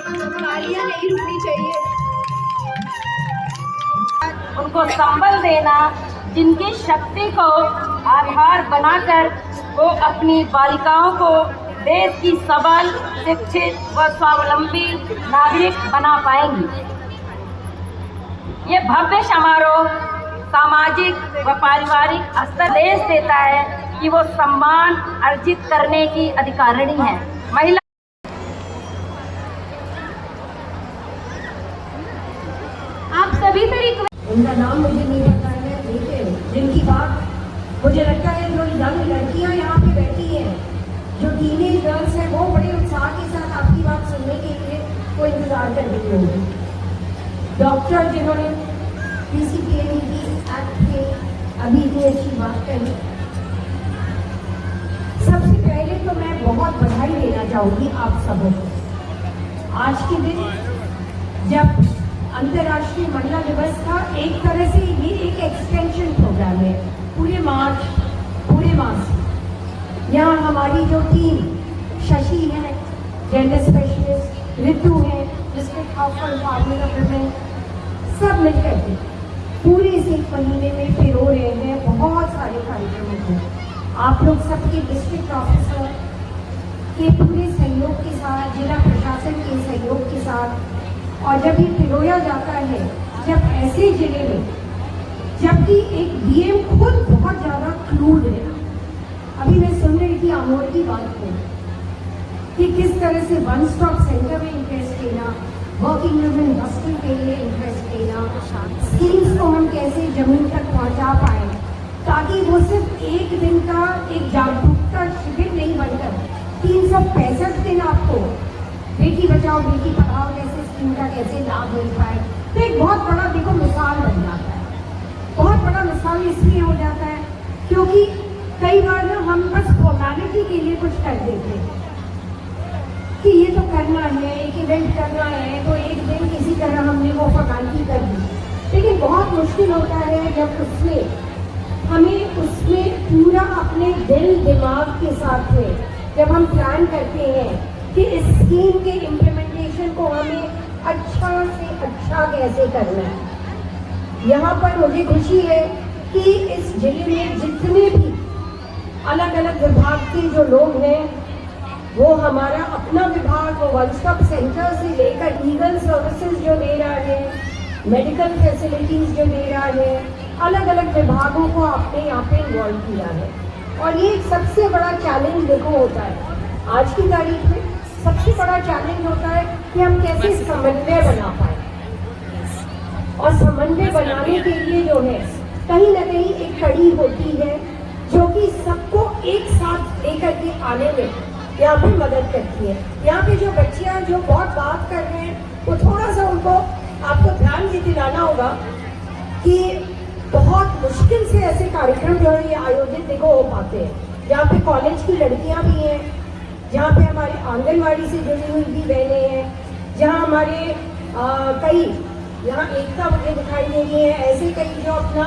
तालियां नहीं रुकनी चाहिए। उनको संबल देना, जिनकी शक्ति को आधार बनाकर वो अपनी बालिकाओं को देश की सबल, शिक्षित व स्वावलंबी नागरिक बना पाएंगी। ये भव्य समारोह सामाजिक व पारिवारिक स्तर देश देता है कि वो सम्मान अर्जित करने की अधिकारिणी है। महिला आप सभी तरीके, उनका नाम मुझे नहीं पता है, लेकिन जिनकी बात मुझे लगता है जो यंग लड़कियां यहाँ पे बैठी हैं, जो टीनेज गर्ल्स हैं, वो बड़े उत्साह के साथ आपकी बात सुनने के लिए वो इंतजार कर रही होंगी। डॉक्टर जिन्होंने पीसीपीएनईटी एक्ट पे अभी इतनी अच्छी बात कही, सबसे पहले तो मैं बहुत बधाई देना चाहूँगी आप सबों को। आज के दिन जब अंतर्राष्ट्रीय महिला दिवस था, एक तरह से ये एक एक्सटेंशन प्रोग्राम है पूरे मास। यहाँ हमारी जो टीम शशि है, जेंडर स्पेशलिस्ट, ऋतु है, district house for empowerment of women, सब मिलकर के पूरे इस एक महीने में पिरो रहे हैं बहुत सारे कार्यक्रमों को। आप लोग सबके डिस्ट्रिक्ट ऑफिसर के पूरे सहयोग के साथ, जिला प्रशासन के सहयोग के साथ, और जब ये पिरोया जाता है, जब ऐसे जिले में, जबकि एक डीएम खुद बहुत ज़्यादा क्रूड है। अभी मैं सुन रही थी आमोर की बात को कि किस तरह से वन स्टॉप सेंटर में इंटरेस्ट लेना, वर्किंग वुमेन हॉस्टल के लिए इंटरेस्ट लेना, स्कीम्स को हम कैसे जमीन तक पहुंचा पाए, ताकि वो सिर्फ एक दिन का एक जागरूकता शिविर नहीं बनकर 365 दिन आपको बेटी बचाओ बेटी पढ़ाओ जैसे स्कीम का कैसे लाभ मिल पाए। तो एक बहुत बड़ा देखो मिसाल बन जाता है। बहुत बड़ा मिसाल इसलिए हो जाता है क्योंकि कई बार ना हम बस फॉर्मेलिटी के लिए कुछ कर देते हैं कि ये तो करना है, एक इवेंट करना है, तो एक दिन किसी तरह हमने वो फॉर्मेलिटी कर दी। लेकिन बहुत मुश्किल होता है जब हमें उसमें पूरा अपने दिल दिमाग के साथ में जब हम प्लान करते हैं कि इस स्कीम के इम्प्लीमेंटेशन को हमें अच्छा से अच्छा कैसे करना है। यहाँ पर मुझे खुशी है कि इस जिले में जितने भी अलग अलग विभाग के जो लोग हैं, वो हमारा अपना विभाग, वो वन स्टॉप सेंटर से लेकर लीगल सर्विसेज जो दे रहा है, मेडिकल फैसिलिटीज जो दे रहा है, अलग अलग विभागों को आपने यहाँ पे इन्वॉल्व किया है। और ये सबसे बड़ा चैलेंज देखो होता है आज की तारीख में, सबसे बड़ा चैलेंज होता है कि हम कैसे समन्वय बना पाए। और समन्वय बनाने के लिए जो है कहीं ना कहीं एक कड़ी होती है जो कि सबको एक साथ लेकर के आने में यहाँ पे मदद करती है। यहाँ पे जो बच्चियाँ जो बहुत बात कर रहे हैं, वो थोड़ा सा उनको आपको ध्यान भी दिलाना होगा कि बहुत मुश्किल से ऐसे कार्यक्रम जो है ये आयोजित देखो हो पाते हैं। यहाँ पे कॉलेज की लड़कियाँ भी हैं, जहाँ पे हमारे आंगनवाड़ी से जुड़ी हुई भी बहनें हैं, जहाँ हमारे कई यहाँ एकता मुझे दिखाई दे रही है, ऐसे कई जो अपना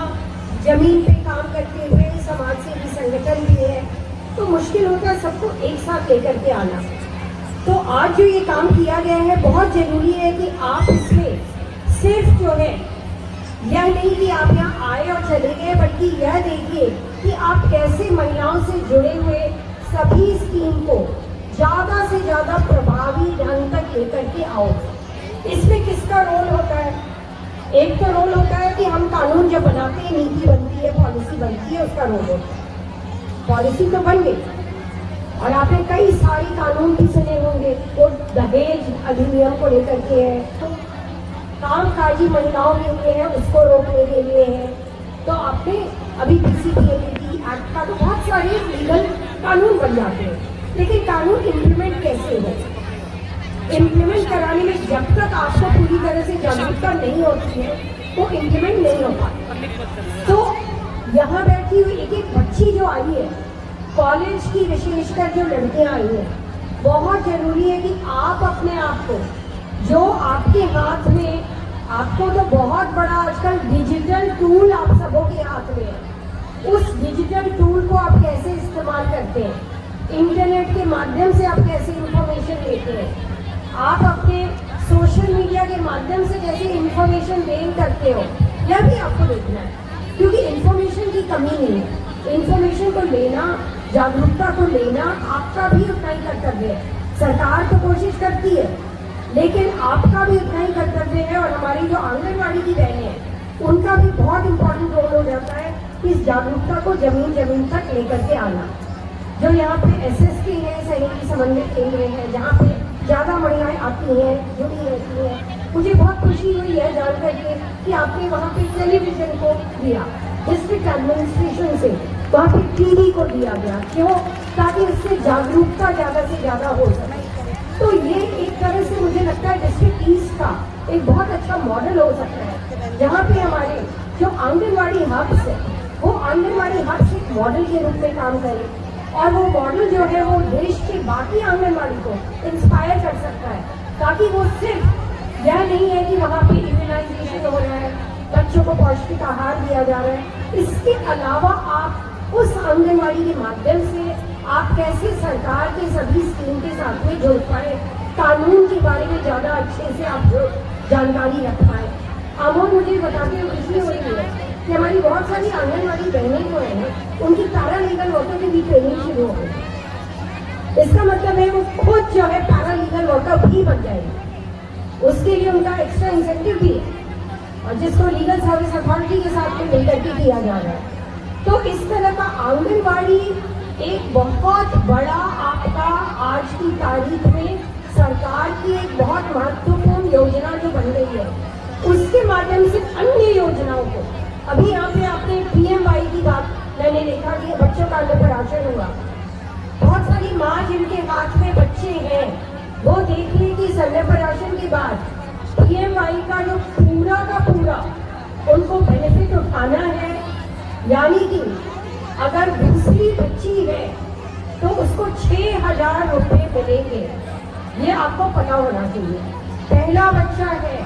जमीन पे काम करते हुए समाज सेवी संगठन भी है। तो मुश्किल होता है सबको एक साथ लेकर के आना। तो आज जो ये काम किया गया है, बहुत जरूरी है कि आप इसमें सिर्फ जो है यह नहीं कि आप यहाँ आए और चले गए, बल्कि यह देखिए कि आप कैसे महिलाओं से जुड़े हुए सभी स्कीम को ज़्यादा से ज़्यादा प्रभावी ढंग तक लेकर के आओ। इसमें किसका रोल होता है? एक तो रोल होता है कि हम कानून जब बनाते हैं, नीति बनती है, पॉलिसी बनती है, उसका रोल होता है। पॉलिसी तो बन गई और आपने कई सारे कानून भी सुने होंगे, वो दहेज अधिनियम को लेकर के है, तो कामकाजी महिलाओं के लिए है, उसको रोकने के लिए है। तो आपने अभी पीसीपीएनईटी एक्ट का तो बहुत सारे लीगल कानून बन जाते हैं, लेकिन कानून इम्प्लीमेंट कैसे हो? इम्प्लीमेंट कराने में जब तक आपको पूरी तरह से जागरूकता नहीं होती है, वो इम्प्लीमेंट नहीं हो पाता। तो यहाँ बैठी हुई एक एक बच्ची जो आई है, कॉलेज की विशेषकर जो लड़कियाँ आई हैं, बहुत जरूरी है कि आप अपने आप को, जो आपके हाथ में, आपको तो बहुत बड़ा आजकल डिजिटल टूल आप सबों के हाथ में है, उस डिजिटल टूल को आप कैसे इस्तेमाल करते हैं, इंटरनेट के माध्यम से आप कैसे इंफॉर्मेशन लेते हैं, आप अपने सोशल मीडिया के माध्यम से कैसे इंफॉर्मेशन गेन करते हो, यह भी आपको देखना है, क्योंकि इंफॉर्मेशन की कमी नहीं है। इंफॉर्मेशन को लेना, जागरूकता को लेना आपका भी उतना ही कर्तव्य है। सरकार तो कोशिश करती है, लेकिन आपका भी उतना ही कर्तव्य है। और हमारी जो आंगनबाड़ी की बहनें हैं, उनका भी बहुत इम्पोर्टेंट रोल हो जाता है इस जागरूकता को जमीन जमीन तक लेकर के आना। जो यहाँ पे SSK है, सहयोगी समन्वय केंद्र है, जहाँ पे ज़्यादा महिलाएं आती हैं, जुड़ी रहती हैं। मुझे बहुत खुशी हुई है जान करके कि आपने वहाँ पे टेलीविजन को दिया, डिस्ट्रिक्ट एडमिनिस्ट्रेशन से वहाँ पे TV को दिया गया। क्यों? ताकि उससे जागरूकता ज़्यादा से ज़्यादा हो सके। तो ये एक तरह से मुझे लगता है डिस्ट्रिक्ट ईस्ट का एक बहुत अच्छा मॉडल हो सकता है, जहाँ पे हमारे जो आंगनबाड़ी हब्स है, वो आंगनबाड़ी हब्स एक मॉडल के रूप में काम करें। और वो मॉडल जो है वो देश के बाकी आंगनबाड़ी को इंस्पायर कर सकता है, ताकि वो सिर्फ यह नहीं है कि वहाँ पे इम्यूनाइजेशन हो रहा है, बच्चों को पौष्टिक आहार दिया जा रहा है। इसके अलावा आप उस आंगनबाड़ी के माध्यम से आप कैसे सरकार के सभी स्कीम के साथ में जुड़ पाए, कानून के बारे में ज़्यादा अच्छे से आप जानकारी रख पाए। अमोल मुझे बताते हुए खुशी हो रही है कि हमारी बहुत सारी आंगनबाड़ी बहनें जो हैं, उनकी पैरालीगल वर्कर की भी ट्रेनिंग शुरू हो गई। इसका मतलब है वो खुद जो है पैरालीगल वर्कर भी बन जाएगी। उसके लिए उनका एक्स्ट्रा इंसेंटिव भी है, और जिसको लीगल सर्विस अथॉरिटी के साथ में मिलकर के किया जा रहा है। तो इस तरह का आंगनबाड़ी एक बहुत बड़ा आपका आज की तारीख में सरकार की एक बहुत महत्वपूर्ण योजना जो बन रही है, उसके माध्यम से अन्य योजनाओं को, अभी यहाँ पे आपने PMY की बात मैंने देखा कि बच्चों का अन्नप्राशन हुआ। बहुत सारी माँ जिनके हाथ में बच्चे हैं, वो देख लें कि अन्नप्राशन के बाद PMY का जो पूरा का पूरा उनको बेनिफिट उठाना है। यानी कि अगर दूसरी बच्ची है तो उसको 6,000 रुपये मिलेंगे, ये आपको पता होना चाहिए। पहला बच्चा है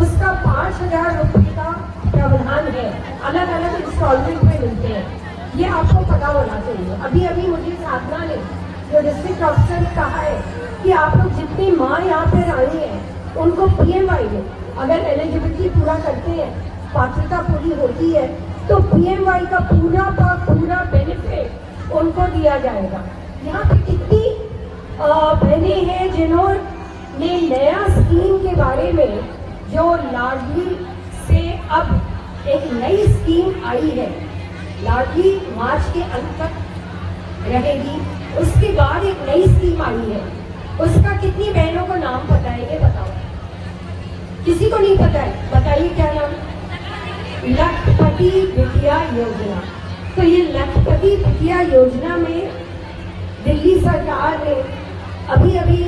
उसका 5,000 रुपये का प्रावधान है, अलग अलग इंस्टॉलमेंट में मिलते हैं, ये आपको पता होना चाहिए। अभी अभी मुझे साधना ने जो डिस्ट्रिक्ट ऑफिसर ने कहा है कि आप लोग जितनी माँ यहाँ पर आई हैं उनको PMY में अगर एलिजिबिलिटी पूरा करते हैं, पात्रता पूरी होती है, तो PMY का पूरा बेनिफिट उनको दिया जाएगा। यहाँ पे कितनी बहनें हैं जिन्होंने नया स्कीम के बारे में, जो लाडली से अब एक नई स्कीम आई है, लाडली मार्च के अंत तक रहेगी, उसके बाद एक नई स्कीम आई है, उसका कितनी बहनों को नाम पता है ये बताओ? किसी को नहीं पता है? बताइए क्या नाम? लखपति बिटिया योजना। तो ये लखपति बिटिया योजना में दिल्ली सरकार ने अभी अभी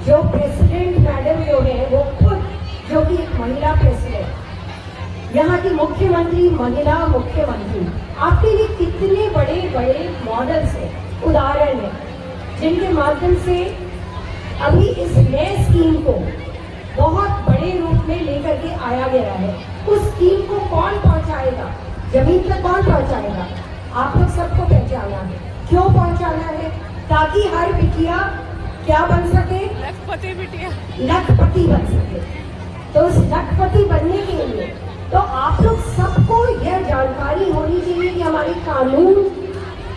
जो प्रेसिडेंट मैडम जो है वो खुद, जो कि एक महिला प्रेसिडेंट, यहाँ की मुख्यमंत्री महिला मुख्यमंत्री, आपके लिए कितने बड़े बड़े मॉडल्स हैं, उदाहरण है, जिनके माध्यम से अभी इस नए स्कीम को बहुत बड़े रूप में लेकर के आया गया है। उस स्कीम को कौन पहुंचाएगा, जमीन तक कौन पहुंचाएगा? आप लोग सबको पहचाना है। क्यों पहुंचाना है? ताकि हर बिटिया क्या बन सके? लखपति बिटिया, लखपति बन सके। तो उस लखपति बनने के लिए तो आप लोग सबको यह जानकारी होनी चाहिए कि हमारे कानून,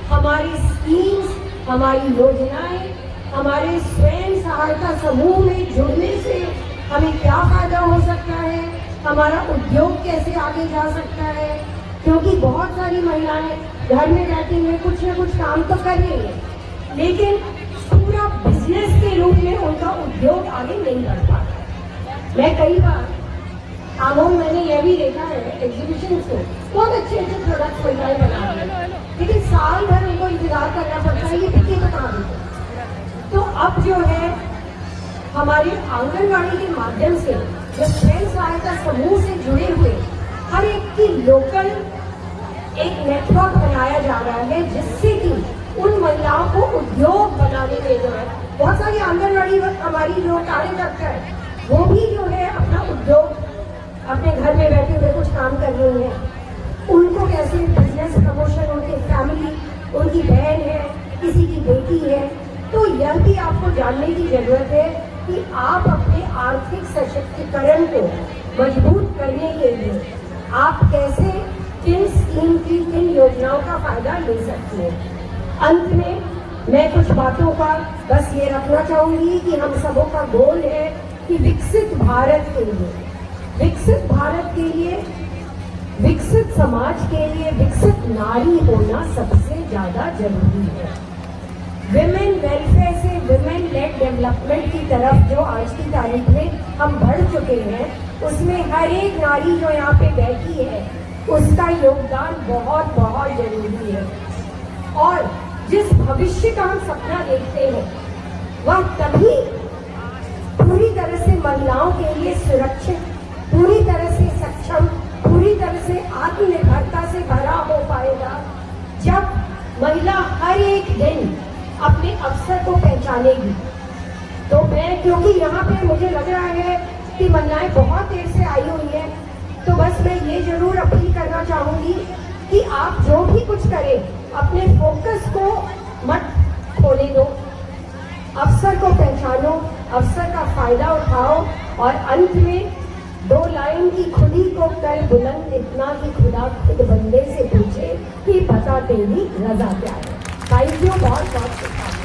हमारी स्कीम्स, हमारी योजनाएं, हमारे स्वयं सहायता समूह में जुड़ने से हमें क्या फायदा हो सकता है, हमारा उद्योग कैसे आगे जा सकता है। क्योंकि बहुत सारी महिलाएं घर में बैठी हुए कुछ न कुछ काम तो कर रही है, लेकिन पूरा बिजनेस के रूप में उनका उद्योग आगे नहीं बढ़ पाता। मैं कई बार आमों मैंने यह भी देखा है एग्जीबिशन को, बहुत अच्छे अच्छे प्रोडक्ट्स महिलाएं बना रही है, लेकिन साल भर उनको इंतजार करना पड़ता है, ये बिके तो कहाँ बिके। तो अब जो है हमारे आंगनबाड़ी के माध्यम से जो स्वयं सहायता समूह से जुड़े हुए हर एक की लोकल एक नेटवर्क बनाया जा रहा है, जिससे कि उन महिलाओं को उद्योग बनाने में जो है, बहुत सारी आंगनबाड़ी हमारी जो कार्यकर्ता है वो भी जो है अपना उद्योग अपने घर में बैठे हुए कुछ काम कर रही हैं। उनको कैसे बिजनेस प्रमोशन, उनके फैमिली, उनकी बहन है, किसी की बेटी है, तो यह भी आपको जानने की जरूरत है कि आप अपने आर्थिक सशक्तिकरण को मजबूत करने के लिए आप कैसे किन स्कीम की किन योजनाओं का फायदा ले सकते हैं। अंत में मैं कुछ बातों का बस ये रखना चाहूंगी कि हम सबों का गोल है कि विकसित भारत के लिए विकसित समाज के लिए विकसित नारी होना सबसे ज्यादा जरूरी है। विमेन वेलफेयर से विमेन लेड डेवलपमेंट की तरफ जो आज की तारीख में हम बढ़ चुके हैं, उसमें हर एक नारी जो यहाँ पे बैठी है उसका योगदान बहुत बहुत जरूरी है। और जिस भविष्य का हम सपना देखते हैं वह तभी पूरी तरह से महिलाओं के लिए सुरक्षित, पूरी तरह से सक्षम, पूरी तरह से आत्मनिर्भरता से भरा हो पाएगा जब महिला हर एक दिन अपने अवसर को पहचानेगी। तो मैं, क्योंकि यहाँ पे मुझे लग रहा है कि महिलाएं बहुत देर से आई हुई है, तो बस मैं ये जरूर अपील करना चाहूंगी कि आप जो भी कुछ करें अपने फोकस को मत खोने दो, अवसर को पहचानो, अवसर का फायदा उठाओ और अंत में 2 लाइन की खुदी को कर बुलंद इतना कि खुदा खुद बंदे से पूछे कि बता तेरी रजा क्या है। थैंक यू, बहुत बहुत शुक्रिया।